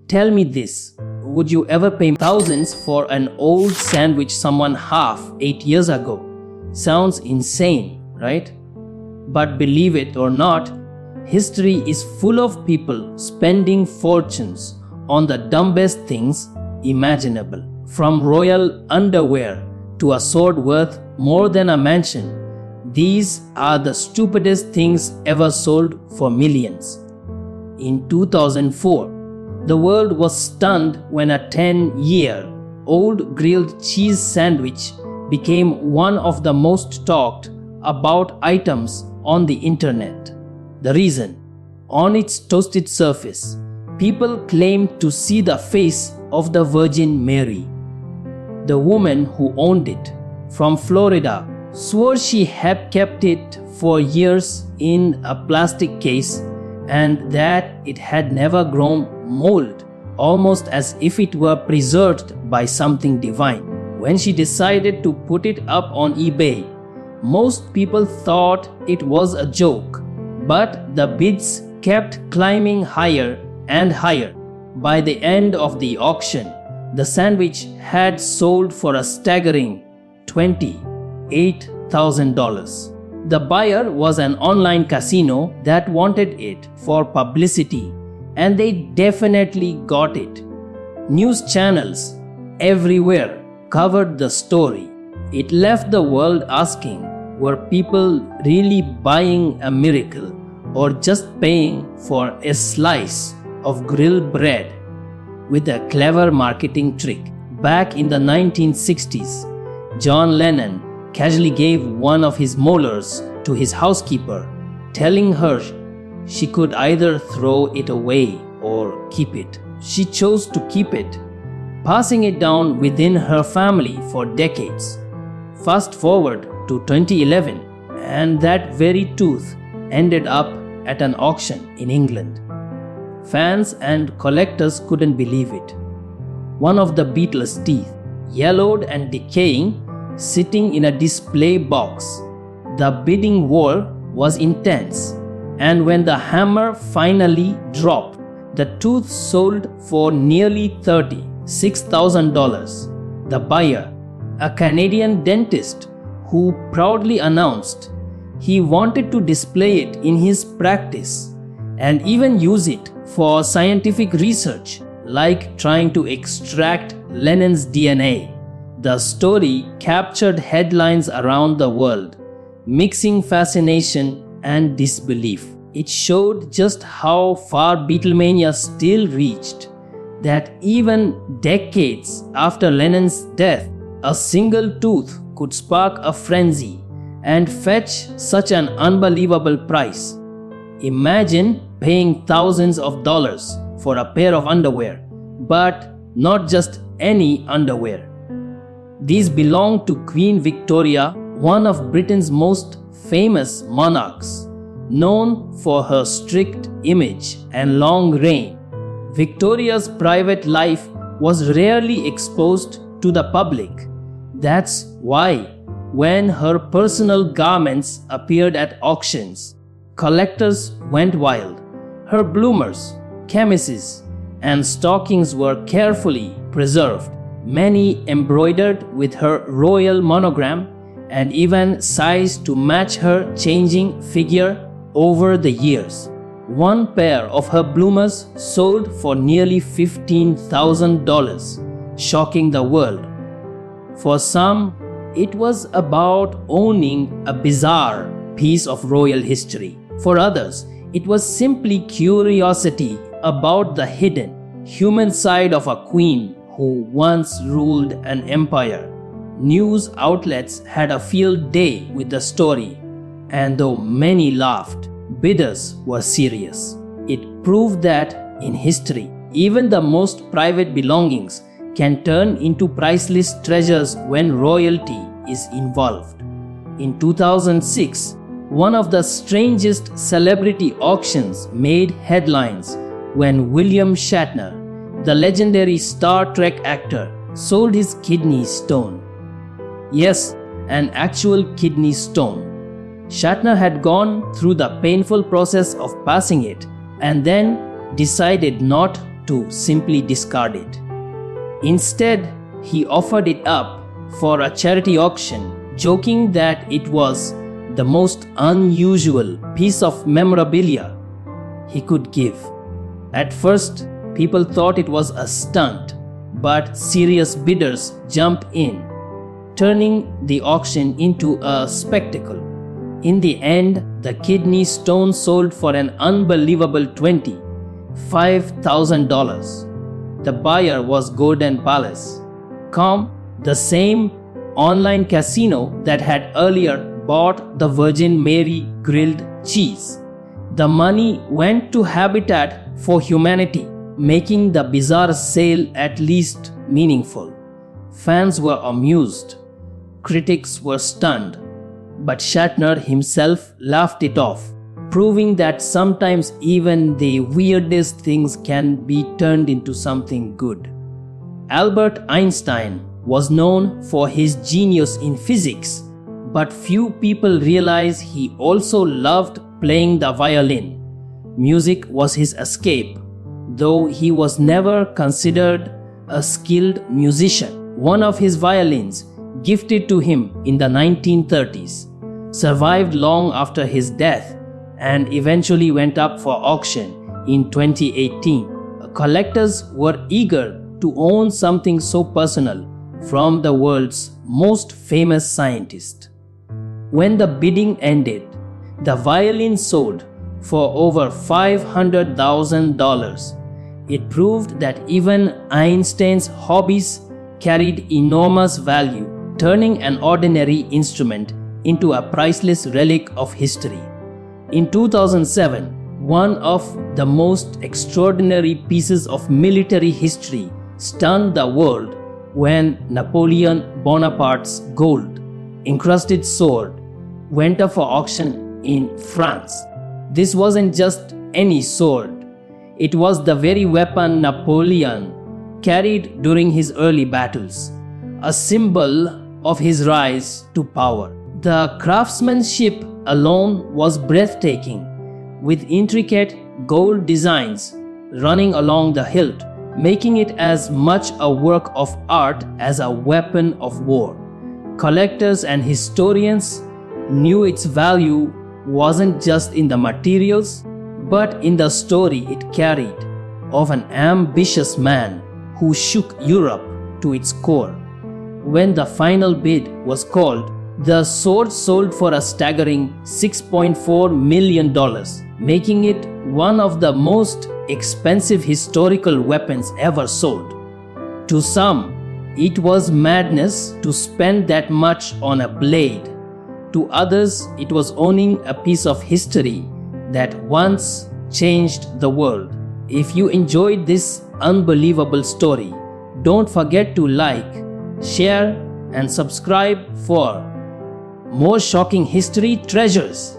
Tell me this, would you ever pay thousands for an old sandwich someone half ate years ago? Sounds insane, right? But believe it or not, history is full of people spending fortunes on the dumbest things imaginable. From royal underwear to a sword worth more than a mansion, these are the stupidest things ever sold for millions. In 2004, the world was stunned when a 10-year-old grilled cheese sandwich became one of the most talked about items on the internet. The reason? On its toasted surface, people claimed to see the face of the Virgin Mary. The woman who owned it, from Florida, swore she had kept it for years in a plastic case and that it had never grown mold, almost as if it were preserved by something divine. When she decided to put it up on eBay, most people thought it was a joke, but the bids kept climbing higher and higher. By the end of the auction, the sandwich had sold for a staggering $28,000. The buyer was an online casino that wanted it for publicity, and they definitely got it. News channels everywhere covered the story. It left the world asking, were people really buying a miracle or just paying for a slice of grilled bread? With a clever marketing trick, back in the 1960s, John Lennon casually gave one of his molars to his housekeeper, telling her she could either throw it away or keep it. She chose to keep it, passing it down within her family for decades. Fast forward to 2011, and that very tooth ended up at an auction in England. Fans and collectors couldn't believe it. One of the Beatles' teeth, yellowed and decaying, sitting in a display box. The bidding war was intense, and when the hammer finally dropped, the tooth sold for nearly $36,000. The buyer, a Canadian dentist who proudly announced he wanted to display it in his practice and even use it for scientific research, like trying to extract Lennon's DNA. The story captured headlines around the world, mixing fascination and disbelief. It showed just how far Beatlemania still reached, that even decades after Lennon's death, a single tooth could spark a frenzy and fetch such an unbelievable price. Imagine paying thousands of dollars for a pair of underwear, but not just any underwear. These belong to Queen Victoria, one of Britain's most famous monarchs, known for her strict image and long reign. Victoria's private life was rarely exposed to the public. That's why, when her personal garments appeared at auctions, collectors went wild. Her bloomers, chemises, and stockings were carefully preserved, many embroidered with her royal monogram and even sized to match her changing figure over the years. One pair of her bloomers sold for nearly $15,000, shocking the world. For some, it was about owning a bizarre piece of royal history. For others, it was simply curiosity about the hidden, human side of a queen who once ruled an empire. News outlets had a field day with the story, and though many laughed, bidders were serious. It proved that, in history, even the most private belongings can turn into priceless treasures when royalty is involved. In 2006, one of the strangest celebrity auctions made headlines when William Shatner, the legendary Star Trek actor, sold his kidney stone. Yes, an actual kidney stone. Shatner had gone through the painful process of passing it and then decided not to simply discard it. Instead, he offered it up for a charity auction, joking that it was the most unusual piece of memorabilia he could give. At first, people thought it was a stunt, but serious bidders jumped in, turning the auction into a spectacle. In the end, the kidney stone sold for an unbelievable $25,000. The buyer was Golden Palace, the same online casino that had earlier bought the Virgin Mary grilled cheese. The money went to Habitat for Humanity, making the bizarre sale at least meaningful. Fans were amused, critics were stunned, but Shatner himself laughed it off, proving that sometimes even the weirdest things can be turned into something good. Albert Einstein was known for his genius in physics, but few people realize he also loved playing the violin. Music was his escape, though he was never considered a skilled musician. One of his violins, gifted to him in the 1930s, survived long after his death and eventually went up for auction in 2018. Collectors were eager to own something so personal from the world's most famous scientist. When the bidding ended, the violin sold for over $500,000. It proved that even Einstein's hobbies carried enormous value, turning an ordinary instrument into a priceless relic of history. In 2007, one of the most extraordinary pieces of military history stunned the world when Napoleon Bonaparte's gold-encrusted sword went up for auction in France. This wasn't just any sword. It was the very weapon Napoleon carried during his early battles, a symbol of his rise to power. The craftsmanship alone was breathtaking, with intricate gold designs running along the hilt, making it as much a work of art as a weapon of war. Collectors and historians knew its value wasn't just in the materials, but in the story it carried of an ambitious man who shook Europe to its core. When the final bid was called, the sword sold for a staggering $6.4 million, making it one of the most expensive historical weapons ever sold. To some, it was madness to spend that much on a blade. To others, it was owning a piece of history that once changed the world. If you enjoyed this unbelievable story, don't forget to like, share, and subscribe for more shocking history treasures.